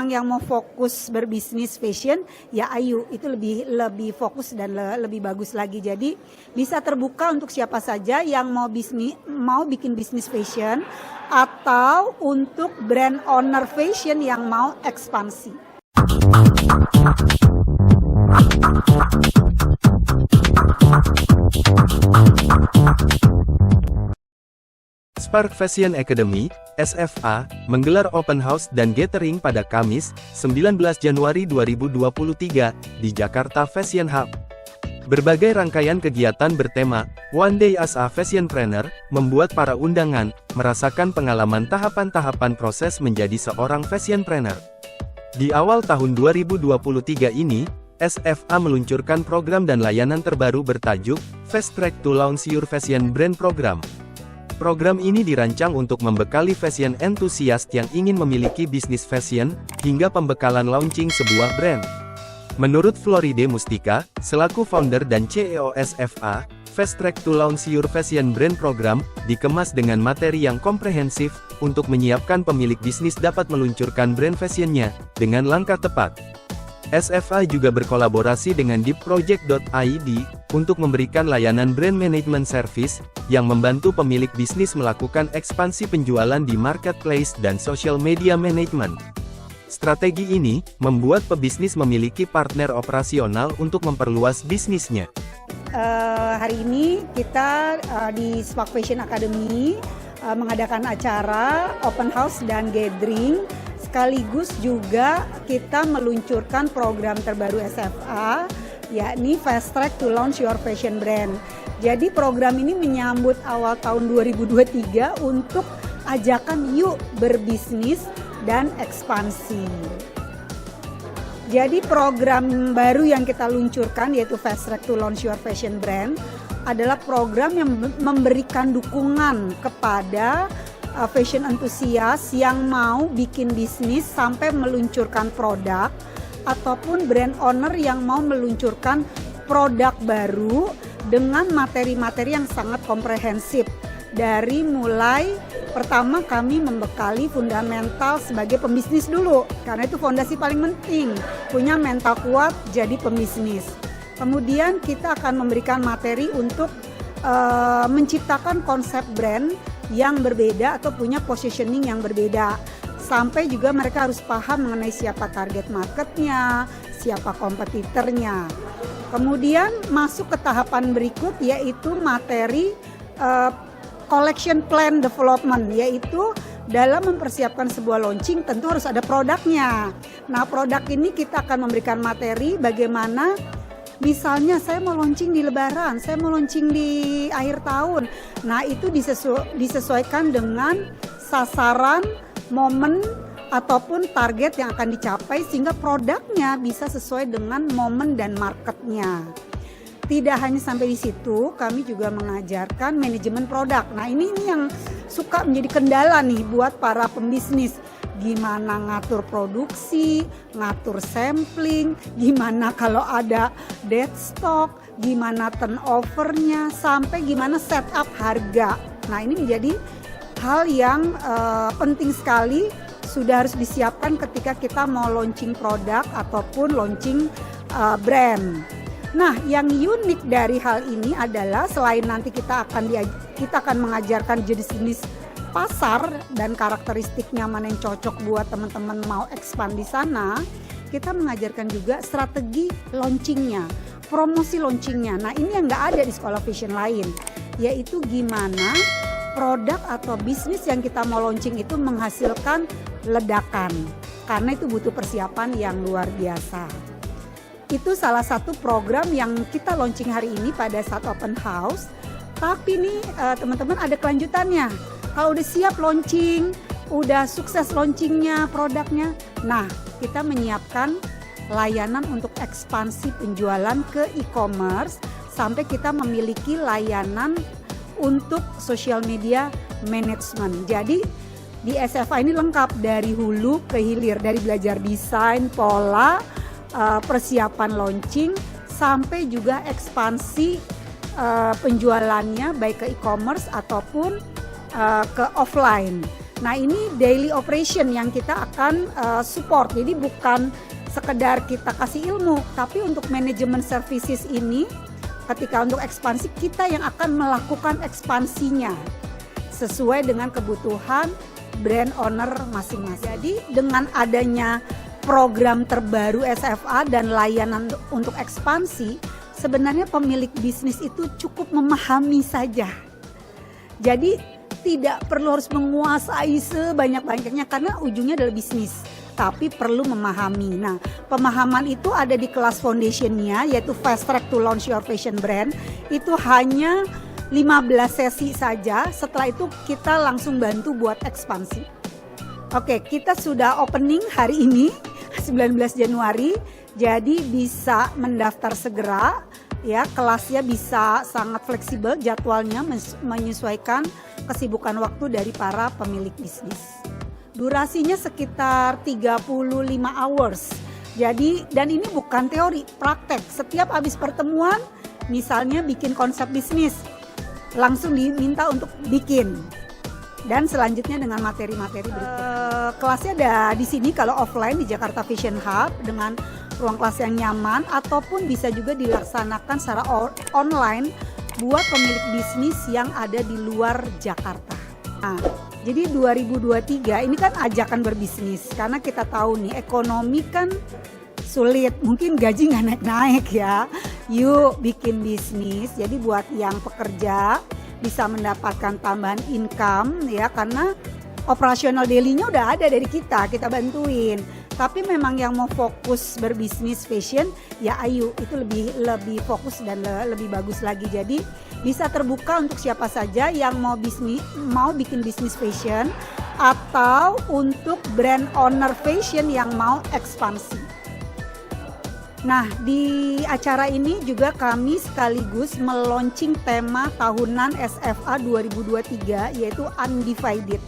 orang yang mau fokus berbisnis fashion, ya ayo itu lebih fokus dan lebih bagus lagi. Jadi bisa terbuka untuk siapa saja yang mau bikin bisnis fashion atau untuk brand owner fashion yang mau ekspansi. Spark Fashion Academy, SFA, menggelar open house dan gathering pada Kamis, 19 Januari 2023, di Jakarta Fashion Hub. Berbagai rangkaian kegiatan bertema, One Day as a Fashionpreneur, membuat para undangan, merasakan pengalaman tahapan-tahapan proses menjadi seorang fashionpreneur. Di awal tahun 2023 ini, SFA meluncurkan program dan layanan terbaru bertajuk, Fast Track to Launch Your Fashion Brand Program. Program ini dirancang untuk membekali fashion enthusiast yang ingin memiliki bisnis fashion, hingga pembekalan launching sebuah brand. Menurut Floride Mustika, selaku founder dan CEO SFA, Fast Track to Launch Your Fashion Brand Program, dikemas dengan materi yang komprehensif, untuk menyiapkan pemilik bisnis dapat meluncurkan brand fashionnya, dengan langkah tepat. SFA juga berkolaborasi dengan deepproject.id, untuk memberikan layanan brand management service, yang membantu pemilik bisnis melakukan ekspansi penjualan di marketplace dan social media management. Strategi ini, membuat pebisnis memiliki partner operasional untuk memperluas bisnisnya. Hari ini kita di Spark Fashion Academy mengadakan acara open house dan gathering, sekaligus juga kita meluncurkan program terbaru SFA, yakni Fast Track to Launch Your Fashion Brand. Jadi program ini menyambut awal tahun 2023 untuk ajakan yuk berbisnis dan ekspansi. Jadi program baru yang kita luncurkan, yaitu Fast Track to Launch Your Fashion Brand, adalah program yang memberikan dukungan kepada fashion enthusiast yang mau bikin bisnis sampai meluncurkan produk, ataupun brand owner yang mau meluncurkan produk baru dengan materi-materi yang sangat komprehensif. Dari mulai pertama kami membekali fundamental sebagai pembisnis dulu, karena itu fondasi paling penting, punya mental kuat jadi pembisnis. Kemudian kita akan memberikan materi untuk menciptakan konsep brand yang berbeda atau punya positioning yang berbeda. Sampai juga mereka harus paham mengenai siapa target marketnya, siapa kompetitornya. Kemudian masuk ke tahapan berikut, yaitu materi collection plan development, yaitu dalam mempersiapkan sebuah launching tentu harus ada produknya. Nah, produk ini kita akan memberikan materi bagaimana, misalnya saya mau launching di Lebaran, saya mau launching di akhir tahun. Nah, itu disesuaikan dengan sasaran, momen, ataupun target yang akan dicapai, sehingga produknya bisa sesuai dengan momen dan marketnya. Tidak hanya sampai di situ, kami juga mengajarkan manajemen produk. Nah, ini yang suka menjadi kendala nih buat para pembisnis. Gimana ngatur produksi, ngatur sampling, gimana kalau ada dead stock, gimana turnovernya, sampai gimana setup harga. Nah, ini menjadi hal yang penting sekali, sudah harus disiapkan ketika kita mau launching produk ataupun launching brand. Nah, yang unik dari hal ini adalah selain nanti kita akan mengajarkan jenis-jenis pasar dan karakteristiknya mana yang cocok buat teman-teman mau expand di sana, kita mengajarkan juga strategi launchingnya, promosi launchingnya. Nah, ini yang nggak ada di sekolah fashion lain, yaitu gimana produk atau bisnis yang kita mau launching itu menghasilkan ledakan, karena itu butuh persiapan yang luar biasa. Itu salah satu program yang kita launching hari ini pada saat open house. Tapi nih teman-teman, ada kelanjutannya. Kalau udah siap launching, udah sukses launchingnya, produknya, nah kita menyiapkan layanan untuk ekspansi penjualan ke e-commerce, sampai kita memiliki layanan untuk social media management. Jadi di SFA ini lengkap dari hulu ke hilir, dari belajar desain, pola, persiapan launching, sampai juga ekspansi penjualannya baik ke e-commerce ataupun ke offline. Nah ini daily operation yang kita akan support, jadi bukan sekedar kita kasih ilmu, tapi untuk manajemen services ini ketika untuk ekspansi kita yang akan melakukan ekspansinya sesuai dengan kebutuhan brand owner masing-masing. Jadi dengan adanya program terbaru SFA dan layanan untuk ekspansi, sebenarnya pemilik bisnis itu cukup memahami saja. Jadi tidak perlu harus menguasai sebanyak-banyaknya karena ujungnya adalah bisnis, tapi perlu memahami. Nah, pemahaman itu ada di kelas foundationnya, yaitu Fast Track to Launch Your Fashion Brand. Itu hanya 15 sesi saja, setelah itu kita langsung bantu buat ekspansi. Oke, kita sudah opening hari ini 19 Januari, jadi bisa mendaftar segera ya. Kelasnya bisa sangat fleksibel, jadwalnya menyesuaikan kesibukan waktu dari para pemilik bisnis. Durasinya sekitar 35 hours. Jadi dan ini bukan teori, praktek. Setiap habis pertemuan, misalnya bikin konsep bisnis, langsung diminta untuk bikin. Dan selanjutnya dengan materi-materi berikutnya. Kelasnya ada di sini kalau offline di Jakarta Fashion Hub dengan ruang kelas yang nyaman, ataupun bisa juga dilaksanakan secara online buat pemilik bisnis yang ada di luar Jakarta. Nah, jadi 2023 ini kan ajakan berbisnis, karena kita tahu nih ekonomi kan sulit, mungkin gaji nggak naik-naik ya. Yuk bikin bisnis, jadi buat yang pekerja bisa mendapatkan tambahan income ya, karena operasional daily-nya udah ada dari kita bantuin. Tapi memang yang mau fokus berbisnis fashion, ya ayo itu lebih fokus dan lebih bagus lagi. Jadi bisa terbuka untuk siapa saja yang mau bikin bisnis fashion atau untuk brand owner fashion yang mau ekspansi. Nah, di acara ini juga kami sekaligus meluncing tema tahunan SFA 2023 yaitu Undivided.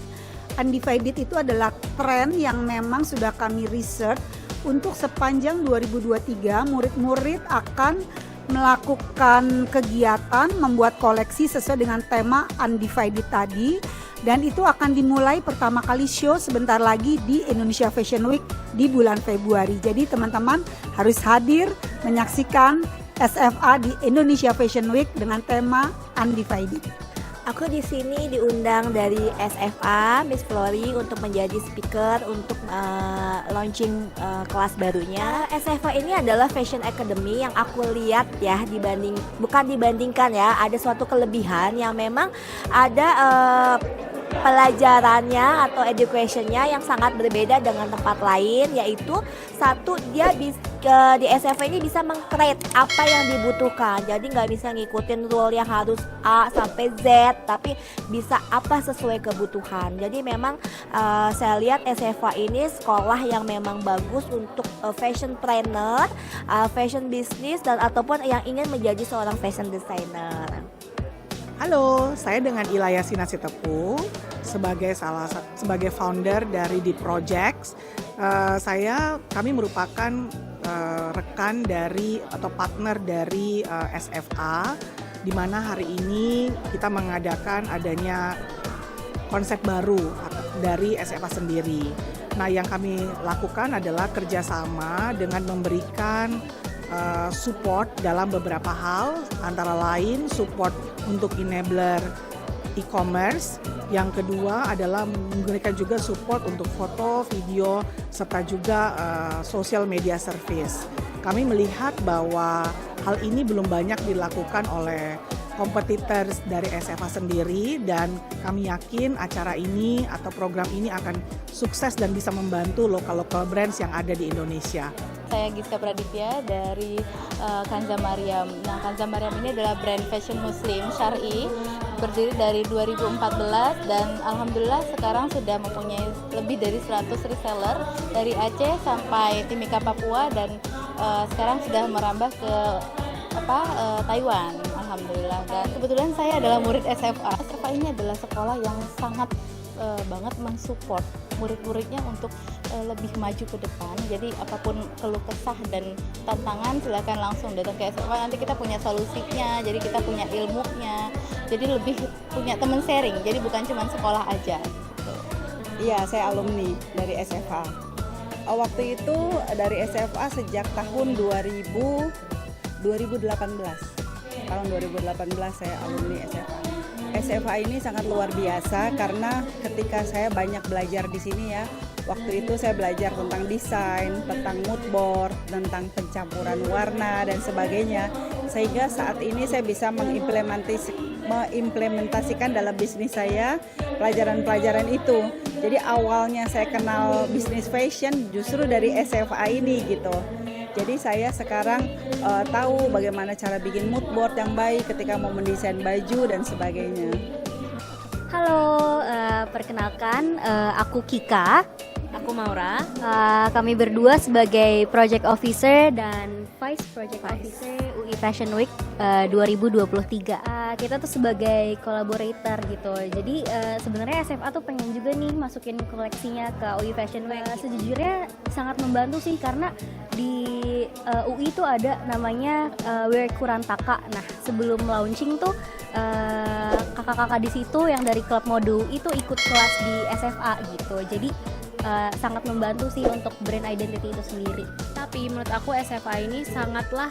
Undivided itu adalah tren yang memang sudah kami research untuk sepanjang 2023 murid-murid akan melakukan kegiatan membuat koleksi sesuai dengan tema Undivided tadi, dan itu akan dimulai pertama kali show sebentar lagi di Indonesia Fashion Week di bulan Februari. Jadi teman-teman harus hadir menyaksikan SFA di Indonesia Fashion Week dengan tema Undivided. Aku di sini diundang dari SFA, Miss Flory, untuk menjadi speaker untuk launching kelas barunya. SFA ini adalah Fashion Academy yang aku lihat ya, bukan dibandingkan ya, ada suatu kelebihan yang memang ada pelajarannya atau educationnya yang sangat berbeda dengan tempat lain, yaitu satu, dia di SFA ini bisa meng-create apa yang dibutuhkan. Jadi nggak bisa ngikutin rule yang harus A sampai Z, tapi bisa apa sesuai kebutuhan. Jadi memang saya lihat SFA ini sekolah yang memang bagus untuk fashion trainer, fashion business, dan ataupun yang ingin menjadi seorang fashion designer. Halo, saya dengan Ilaya Sinasitepu sebagai founder dari The Projects. Kami merupakan rekan dari atau partner dari SFA, di mana hari ini kita mengadakan adanya konsep baru dari SFA sendiri. Nah, yang kami lakukan adalah kerjasama dengan memberikan support dalam beberapa hal, antara lain support untuk enabler e-commerce. Yang kedua adalah memberikan juga support untuk foto, video, serta juga social media service. Kami melihat bahwa hal ini belum banyak dilakukan oleh competitors dari SFA sendiri, dan kami yakin acara ini atau program ini akan sukses dan bisa membantu lokal brands yang ada di Indonesia. Saya Giska Praditya dari Kanza Mariam. Nah, Kanza Mariam ini adalah brand fashion muslim syar'i, berdiri dari 2014 dan alhamdulillah sekarang sudah mempunyai lebih dari 100 reseller dari Aceh sampai Timika Papua, dan sekarang sudah merambah ke Taiwan, alhamdulillah. Dan kebetulan saya adalah murid SFA. SFA ini adalah sekolah yang sangat banget mensupport murid-muridnya untuk lebih maju ke depan. Jadi apapun keluh kesah dan tantangan, silakan langsung datang ke SFA. Nanti kita punya solusinya, jadi kita punya ilmunya. Jadi lebih punya teman sharing. Jadi bukan cuma sekolah aja. Gitu. Iya, saya alumni dari SFA. Waktu itu dari SFA sejak tahun 2018. Tahun 2018 saya alumni SFA. SFA ini sangat luar biasa karena ketika saya banyak belajar di sini ya. Waktu itu saya belajar tentang desain, tentang mood board, tentang pencampuran warna dan sebagainya. Sehingga saat ini saya bisa mengimplementasikan dalam bisnis saya pelajaran-pelajaran itu. Jadi awalnya saya kenal bisnis fashion justru dari SFA ini gitu. Jadi saya sekarang tahu bagaimana cara bikin mood board yang baik ketika mau mendesain baju dan sebagainya. Halo, perkenalkan aku Kika. Aku Maura. Kami berdua sebagai Project Officer dan Vice Project Officer UI Fashion Week 2023. Kita tuh sebagai collaborator gitu. Jadi sebenarnya SFA tuh pengen juga nih masukin koleksinya ke UI Fashion Week. Sejujurnya sangat membantu sih karena di UI tuh ada namanya Wear Kurantaka. Nah, sebelum launching tuh kakak-kakak di situ yang dari klub mode UI itu ikut kelas di SFA gitu. Jadi sangat membantu sih untuk brand identity itu sendiri. Tapi menurut aku SFA ini sangatlah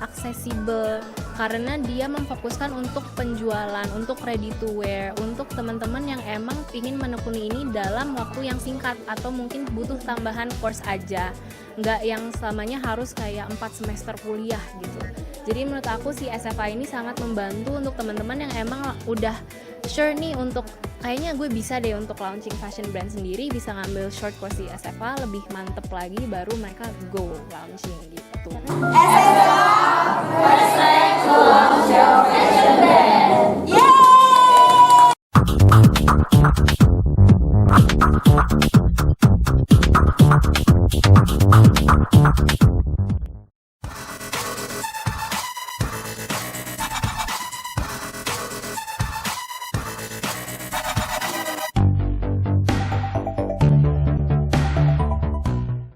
aksesibel karena dia memfokuskan untuk penjualan, untuk ready to wear, untuk teman-teman yang emang ingin menekuni ini dalam waktu yang singkat atau mungkin butuh tambahan course aja, nggak yang selamanya harus kayak 4 semester kuliah gitu. Jadi menurut aku si SFA ini sangat membantu untuk teman-teman yang emang udah sure nih untuk kayaknya gue bisa deh untuk launching fashion brand sendiri, bisa ngambil short course di SFA, lebih mantep lagi baru mereka go launching gitu. SFA